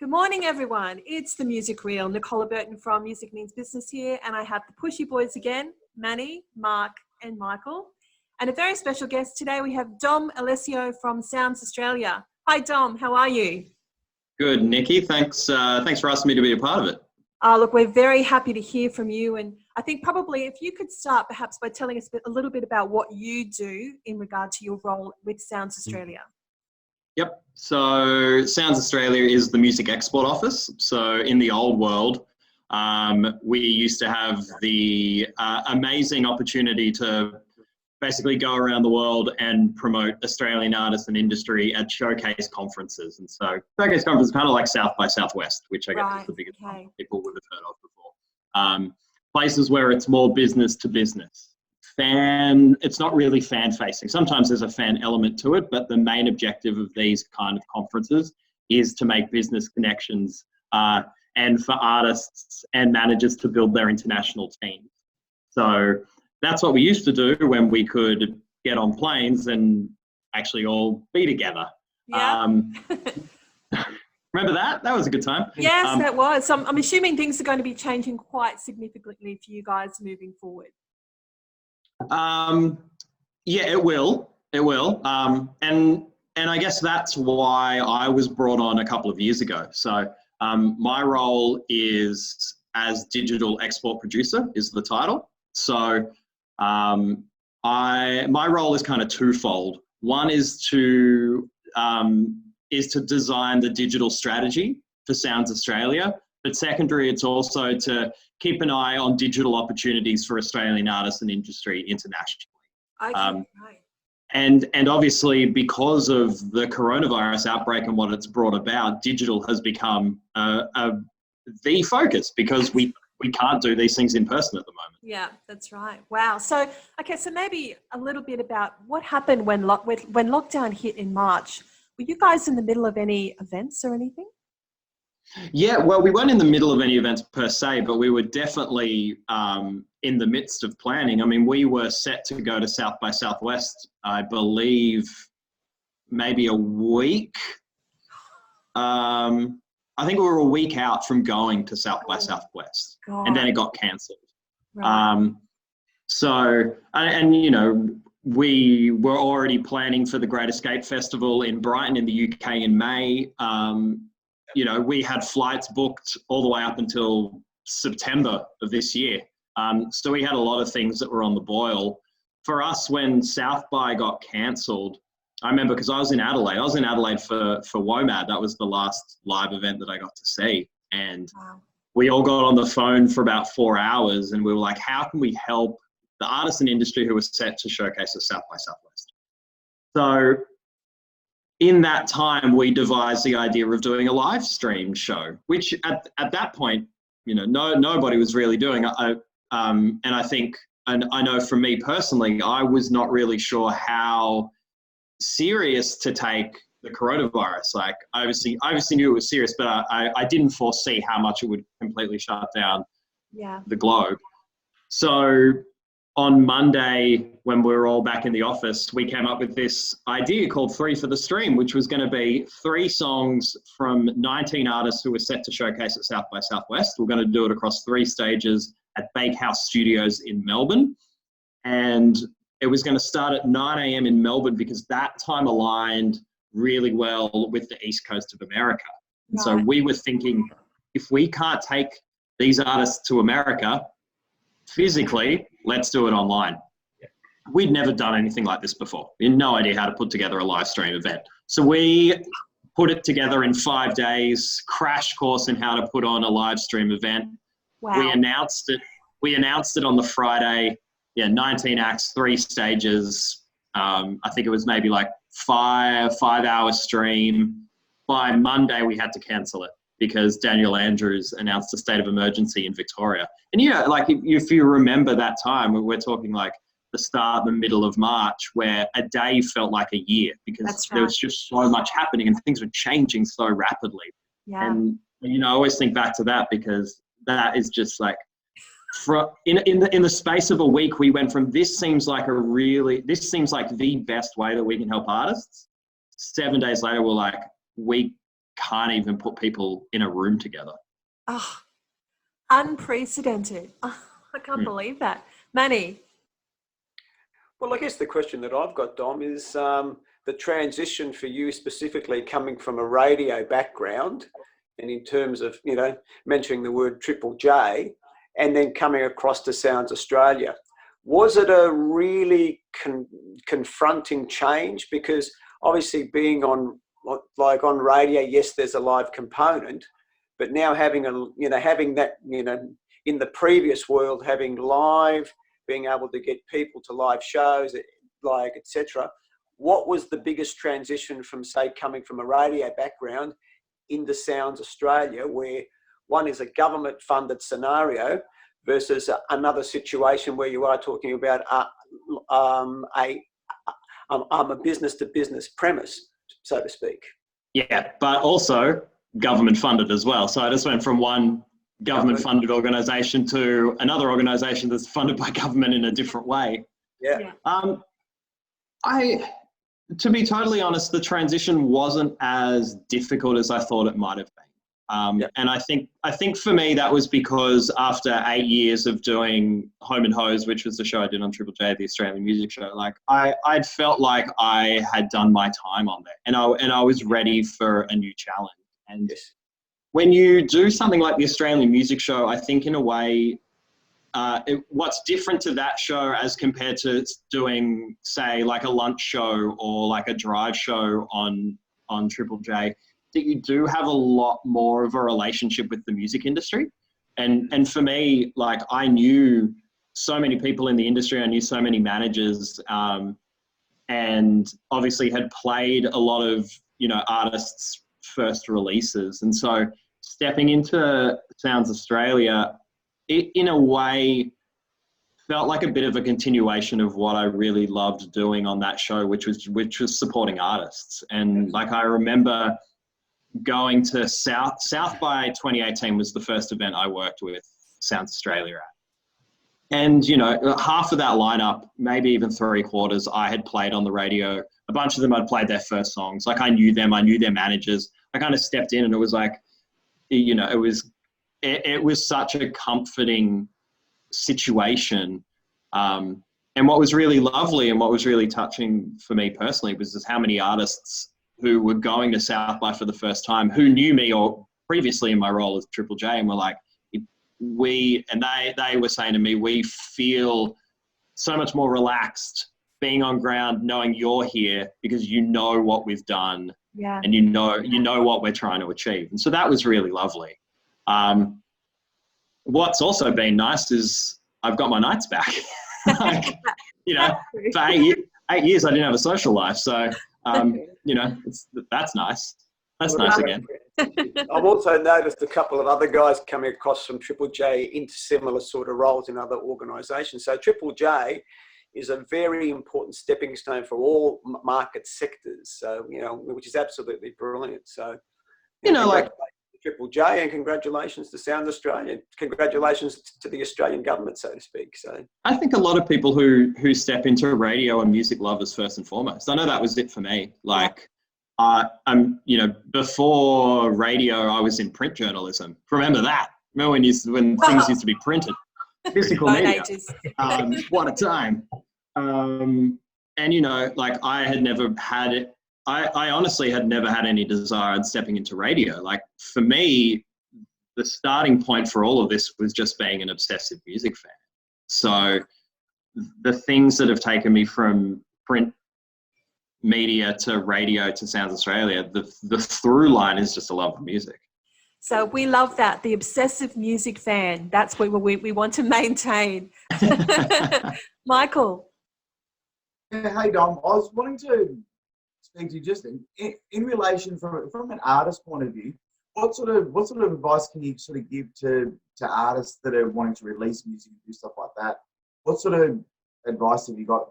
Good morning, everyone. It's the Music Reel. Nicola Burton from Music Means Business here, and I have the Pushy Boys again, Manny, Mark, and Michael. And a very special guest today, we have Dom Alessio from Sounds Australia. Hi, Dom. How are you? Good, Nikki. Thanks for asking me to be a part of it. Look, we're very happy to hear from you. And I think probably if you could start perhaps by telling us a little bit about what you do in regard to your role with Sounds Australia. Yep. So Sounds Australia is the music export office. So in the old world, we used to have the amazing opportunity to basically go around the world and promote Australian artists and industry at showcase conferences. And so showcase conference is kind of like South by Southwest, which I guess is the biggest one people would have heard of before. Places where it's more business to business. It's not really fan facing. Sometimes there's a fan element to it, but the main objective of these kind of conferences is to make business connections and for artists and managers to build their international teams. So that's what we used to do when we could get on planes and actually all be together. Yeah. Remember that? That was a good time. Yes, that was. I'm assuming things are going to be changing quite significantly for you guys moving forward. Yeah, it will. It will. And I guess that's why I was brought on a couple of years ago. So my role is as digital export producer is the title. So my role is kind of twofold. One is to design the digital strategy for Sounds Australia. But secondary, it's also to keep an eye on digital opportunities for Australian artists and industry internationally. Right. And obviously, because of the coronavirus outbreak and what it's brought about, digital has become the focus because we can't do these things in person at the moment. Yeah, that's right. Wow. So maybe a little bit about what happened when lockdown hit in March. Were you guys in the middle of any events or anything? Yeah, well, we weren't in the middle of any events per se, but we were definitely in the midst of planning. I mean, we were set to go to South by Southwest, I believe, maybe a week. I think we were a week out from going to South by Southwest, and then it got cancelled. Right. We were already planning for the Great Escape Festival in Brighton in the UK in May. We had flights booked all the way up until September of this year. So we had a lot of things that were on the boil. For us, when South by got cancelled, I remember because I was in Adelaide. I was in Adelaide for WOMAD. That was the last live event that I got to see. And we all got on the phone for about 4 hours and we were like, how can we help the artists and industry who were set to showcase at South by Southwest? So in that time, we devised the idea of doing a live stream show, which at that point, nobody was really doing. And I think, and I know from me personally, I was not really sure how serious to take the coronavirus. Like, I obviously knew it was serious, but I didn't foresee how much it would completely shut down the globe. So on Monday, when we were all back in the office, we came up with this idea called 3 for the Stream, which was going to be 3 songs from 19 artists who were set to showcase at South by Southwest. We're going to do it across 3 stages at Bakehouse Studios in Melbourne. And it was going to start at 9 a.m. in Melbourne because that time aligned really well with the East Coast of America. And so we were thinking, if we can't take these artists to America physically, let's do it online. We'd never done anything like this before. We had no idea how to put together a live stream event. So we put it together in 5 days, crash course in how to put on a live stream event. Wow. We announced it on the Friday. 19 acts, 3 stages. I think it was maybe like 5-hour stream. By Monday, we had to cancel it because Daniel Andrews announced a state of emergency in Victoria. And if you remember that time, we're talking like the start, the middle of March, where a day felt like a year because there was just so much happening and things were changing so rapidly. Yeah. And I always think back to that because that is just like, in the space of a week, we went from this seems like the best way that we can help artists. 7 days later, we're like, we can't even put people in a room together. Oh, unprecedented. Oh, I can't believe that. Manny. Well, I guess the question that I've got, Dom, is the transition for you specifically coming from a radio background and in terms of, you know, mentioning the word Triple J and then coming across to Sounds Australia. Was it a really confronting change? Because obviously being on radio, yes, there's a live component, but now having that, you know, in the previous world, having live, being able to get people to live shows, like, etc. What was the biggest transition from, say, coming from a radio background into Sounds Australia, where one is a government-funded scenario versus another situation where you are talking about a business-to-business premise, so to speak? Yeah, but also government-funded as well. So I just went from one government-funded organisation to another organisation that's funded by government in a different way. Yeah. To be totally honest, the transition wasn't as difficult as I thought it might have been. And I think for me that was because after 8 years of doing Home and Hose, which was the show I did on Triple J, the Australian music show, like I'd felt like I had done my time on there, and I was ready for a new challenge. And when you do something like the Australian music show, I think in a way, what's different to that show as compared to doing, say, like a lunch show or like a drive show on Triple J, that you do have a lot more of a relationship with the music industry. And for me, like, I knew so many people in the industry, I knew so many managers, and obviously had played a lot of, you know, artists' first releases. And so stepping into Sounds Australia, it in a way felt like a bit of a continuation of what I really loved doing on that show, which was supporting artists. And like, I remember going to South by 2018 was the first event I worked with Sounds Australia at. And, you know, half of that lineup, maybe even 3/4, I had played on the radio. A bunch of them I'd played their first songs. Like, I knew them, I knew their managers. I kind of stepped in and it was like, you know, it was such a comforting situation. And what was really lovely and what was really touching for me personally was just how many artists who were going to South by for the first time, who knew me or previously in my role as Triple J, and were like, they were saying to me, we feel so much more relaxed being on ground, knowing you're here because you know what we've done, and you know what we're trying to achieve. And so that was really lovely. What's also been nice is I've got my nights back. Like, you know, for 8 years I didn't have a social life, so you know, that's nice. That's nice again. I've also noticed a couple of other guys coming across from Triple J into similar sort of roles in other organisations. So Triple J is a very important stepping stone for all market sectors. So, you know, which is absolutely brilliant. So, you know, like Triple J, and congratulations to Sound Australia. Congratulations to the Australian government, so to speak. So I think a lot of people who step into radio are music lovers first and foremost. I know that was it for me. Like, I'm, you know, before radio, I was in print journalism. Remember that? Remember when things used to be printed? Physical media. What a time. And, you know, like, I had never had it. I honestly had never had any desire in stepping into radio. Like, for me, the starting point for all of this was just being an obsessive music fan. So the things that have taken me from print media to radio to Sounds Australia, the through line is just a love of music. So we love that, the obsessive music fan. That's what we want to maintain. Michael. Hey, Dom. I was wanting to speak to you just in relation from an artist point of view. What sort of advice can you sort of give to artists that are wanting to release music and do stuff like that? What sort of advice have you got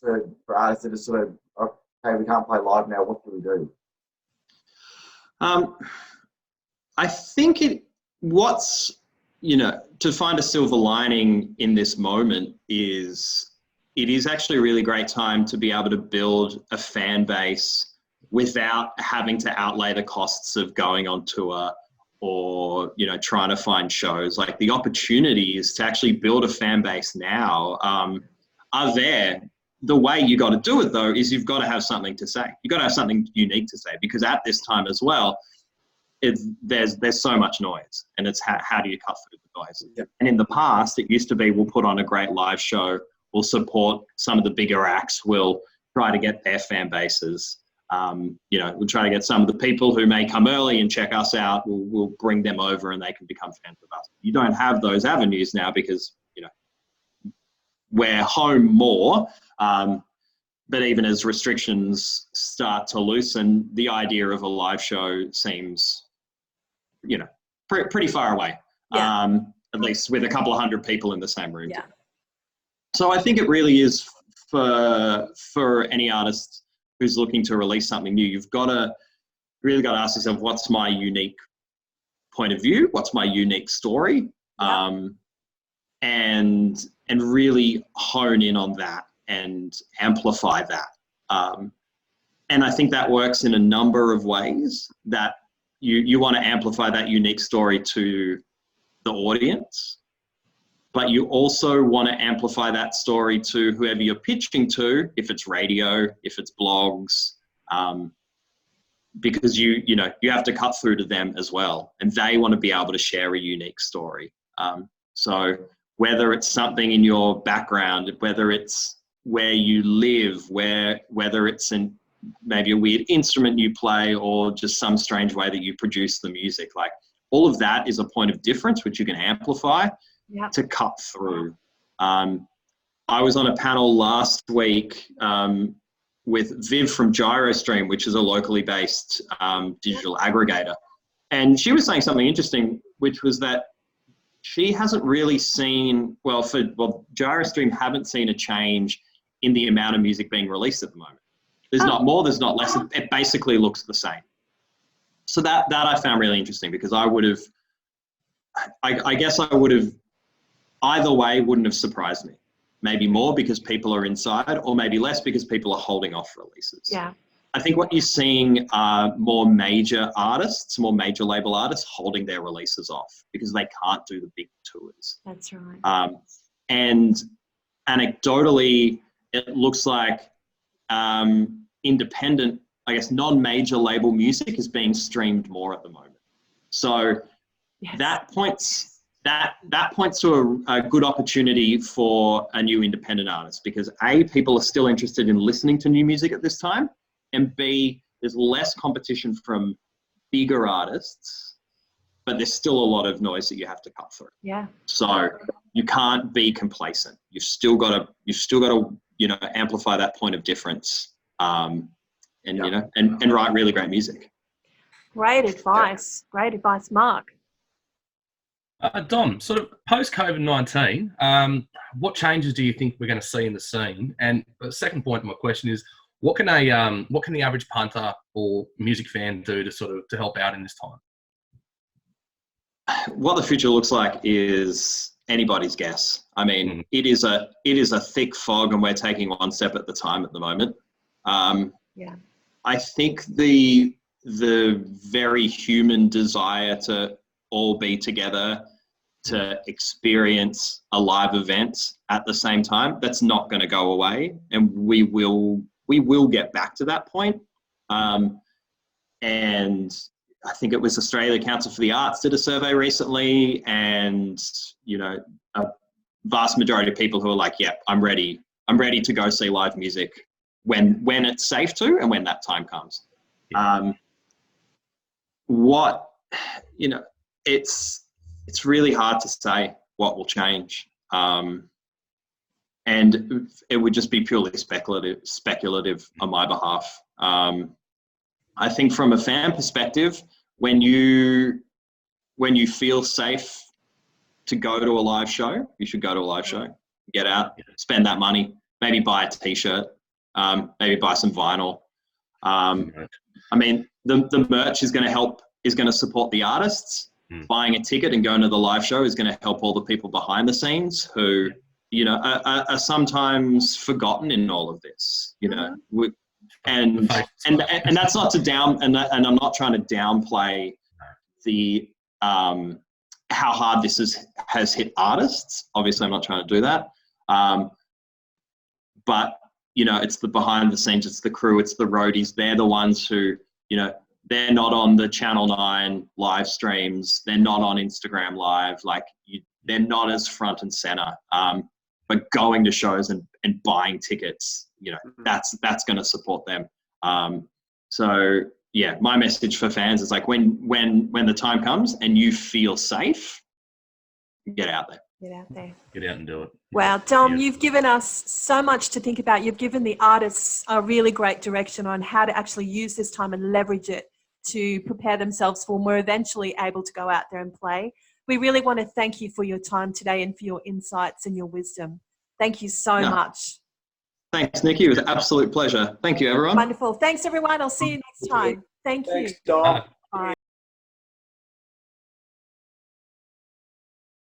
for artists that are sort of, okay, we can't play live now, what do we do? I think you know, to find a silver lining in this moment is, it is actually a really great time to be able to build a fan base without having to outlay the costs of going on tour or, you know, trying to find shows. Like, the opportunities to actually build a fan base now are there. The way you got to do it, though, is you've got to have something to say. You've got to have something unique to say, because at this time as well, there's so much noise, and it's how do you cut through the noise? Yep. And in the past, it used to be, we'll put on a great live show, we'll support some of the bigger acts, we'll try to get their fan bases. You know, we'll try to get some of the people who may come early and check us out, we'll bring them over and they can become fans of us. You don't have those avenues now because, you know, we're home more. But even as restrictions start to loosen, the idea of a live show seems, you know, pretty far away. Yeah. At least with a couple of hundred people in the same room. Yeah. So I think it really is for any artist who's looking to release something new. You've really got to ask yourself, what's my unique point of view? What's my unique story? Yeah. And really hone in on that and amplify that. And I think that works in a number of ways, that you want to amplify that unique story to the audience, but you also want to amplify that story to whoever you're pitching to, if it's radio, if it's blogs, because you have to cut through to them as well, and they want to be able to share a unique story. So whether it's something in your background, whether it's where you live, whether it's in maybe a weird instrument you play, or just some strange way that you produce the music, like, all of that is a point of difference which you can amplify. Yep. To cut through. I was on a panel last week with Viv from GyroStream, which is a locally based digital aggregator. And she was saying something interesting, which was that she hasn't really seen, GyroStream haven't seen a change in the amount of music being released at the moment. There's not more, there's not less. It basically looks the same. So that I found really interesting, because I guess I would have, either way wouldn't have surprised me. Maybe more because people are inside, or maybe less because people are holding off releases. Yeah. I think what you're seeing are more major artists, more major label artists holding their releases off because they can't do the big tours. That's right. And anecdotally, it looks like independent, I guess, non-major label music is being streamed more at the moment. So yes. That points to a good opportunity for a new independent artist, because A, people are still interested in listening to new music at this time, and B, there's less competition from bigger artists, but there's still a lot of noise that you have to cut through. Yeah. So you can't be complacent. You've still got to, you know, amplify that point of difference, and you know, and write really great music. Great advice. Great advice, Mark. Dom, sort of post-COVID-19, what changes do you think we're going to see in the scene? And the second point of my question is, what can the average punter or music fan do to help out in this time? What the future looks like is anybody's guess. I mean, it is a thick fog, and we're taking one step at the time at the moment. Yeah. I think the very human desire to all be together, to experience a live event at the same time, that's not going to go away, and we will get back to that point. And I think it was Australia Council for the Arts did a survey recently, and you know, a vast majority of people who are like, yeah, I'm ready to go see live music when it's safe to, and when that time comes. It's really hard to say what will change. And it would just be purely speculative on my behalf. I think from a fan perspective, when you feel safe to go to a live show, you should go to a live show. Get out, spend that money, maybe buy a t-shirt, maybe buy some vinyl. I mean, the merch is going to support the artists. Buying a ticket and going to the live show is going to help all the people behind the scenes who, you know, are sometimes forgotten in all of this. You know, and that's not to and I'm not trying to downplay the how hard this has hit artists. Obviously, I'm not trying to do that. But you know, it's the behind the scenes, it's the crew, it's the roadies. They're the ones who, you know, they're not on the Channel 9 live streams. They're not on Instagram Live. Like, they're not as front and center. But going to shows and buying tickets, you know, that's going to support them. So yeah, my message for fans is like, when the time comes and you feel safe, get out there. Get out there. Get out and do it. Wow, Dom, you've given us so much to think about. You've given the artists a really great direction on how to actually use this time and leverage it to prepare themselves for when we're eventually able to go out there and play. We really want to thank you for your time today and for your insights and your wisdom. Thank you so much. Thanks, Nikki. It was an absolute pleasure. Thank you, everyone. Wonderful. Thanks, everyone. I'll see you next time. Thank you. Thanks, Dom.